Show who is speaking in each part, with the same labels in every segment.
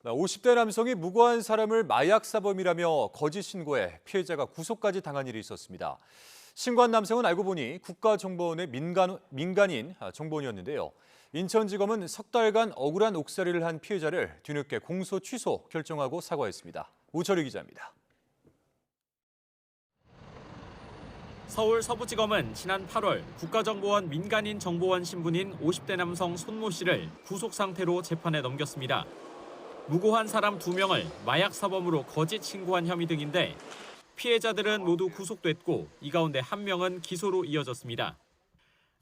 Speaker 1: 50대 남성이 무고한 사람을 마약 사범이라며 거짓 신고해 피해자가 구속까지 당한 일이 있었습니다. 신고한 남성은 알고 보니 국가정보원의 민간인 정보원이었는데요. 인천지검은 석 달간 억울한 옥살이를 한 피해자를 뒤늦게 공소 취소 결정하고 사과했습니다. 우철희 기자입니다.
Speaker 2: 서울 서부지검은 지난 8월 국가정보원 민간인 정보원 신분인 50대 남성 손모 씨를 구속 상태로 재판에 넘겼습니다. 무고한 사람 2명을 마약 사범으로 거짓 신고한 혐의 등인데 피해자들은 모두 구속됐고 이 가운데 1명은 기소로 이어졌습니다.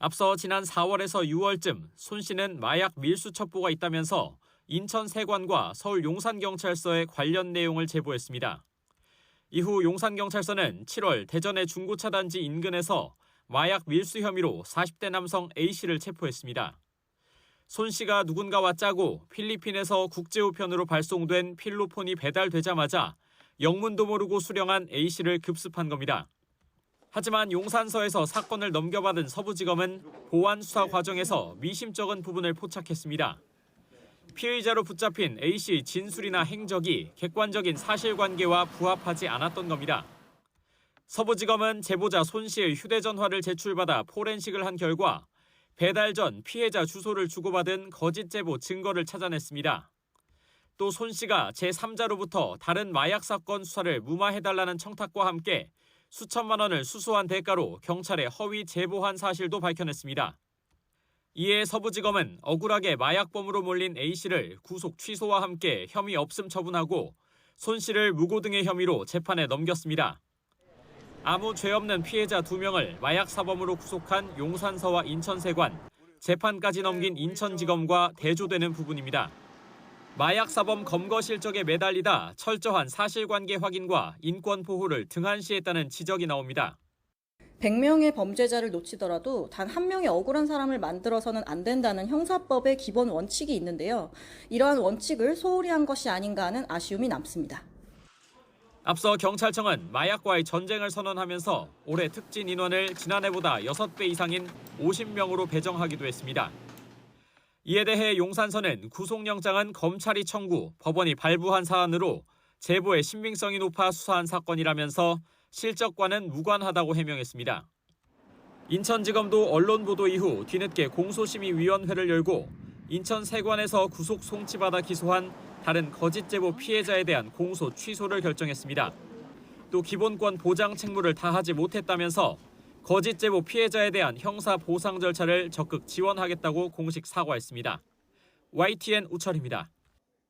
Speaker 2: 앞서 지난 4월에서 6월쯤 손 씨는 마약 밀수 첩보가 있다면서 인천 세관과 서울 용산경찰서에 관련 내용을 제보했습니다. 이후 용산경찰서는 7월 대전의 중고차 단지 인근에서 마약 밀수 혐의로 40대 남성 A씨를 체포했습니다. 손 씨가 누군가와 짜고 필리핀에서 국제우편으로 발송된 필로폰이 배달되자마자 영문도 모르고 수령한 A씨를 급습한 겁니다. 하지만 용산서에서 사건을 넘겨받은 서부지검은 보안 수사 과정에서 미심쩍은 부분을 포착했습니다. 피의자로 붙잡힌 A씨의 진술이나 행적이 객관적인 사실관계와 부합하지 않았던 겁니다. 서부지검은 제보자 손 씨의 휴대전화를 제출받아 포렌식을 한 결과 배달 전 피해자 주소를 주고받은 거짓 제보 증거를 찾아냈습니다. 또 손 씨가 제3자로부터 다른 마약 사건 수사를 무마해달라는 청탁과 함께 수천만 원을 수수한 대가로 경찰에 허위 제보한 사실도 밝혀냈습니다. 이에 서부지검은 억울하게 마약범으로 몰린 A씨를 구속 취소와 함께 혐의 없음 처분하고 손 씨를 무고 등의 혐의로 재판에 넘겼습니다. 아무 죄 없는 피해자 2명을 마약 사범으로 구속한 용산서와 인천세관, 재판까지 넘긴 인천지검과 대조되는 부분입니다. 마약 사범 검거 실적에 매달리다 철저한 사실관계 확인과 인권 보호를 등한시했다는 지적이 나옵니다.
Speaker 3: 100명의 범죄자를 놓치더라도 단 1명의 억울한 사람을 만들어서는 안 된다는 형사법의 기본 원칙이 있는데요. 이러한 원칙을 소홀히 한 것이 아닌가 하는 아쉬움이 남습니다.
Speaker 2: 앞서 경찰청은 마약과의 전쟁을 선언하면서 올해 특진 인원을 지난해보다 6배 이상인 50명으로 배정하기도 했습니다. 이에 대해 용산서는 구속영장은 검찰이 청구, 법원이 발부한 사안으로 제보의 신빙성이 높아 수사한 사건이라면서 실적과는 무관하다고 해명했습니다. 인천지검도 언론 보도 이후 뒤늦게 공소심의위원회를 열고 인천세관에서 구속 송치받아 기소한 다른 거짓 제보 피해자에 대한 공소 취소를 결정했습니다. 또 기본권 보장 책무를 다하지 못했다면서 거짓 제보 피해자에 대한 형사 보상 절차를 적극 지원하겠다고 공식 사과했습니다. YTN 우철입니다.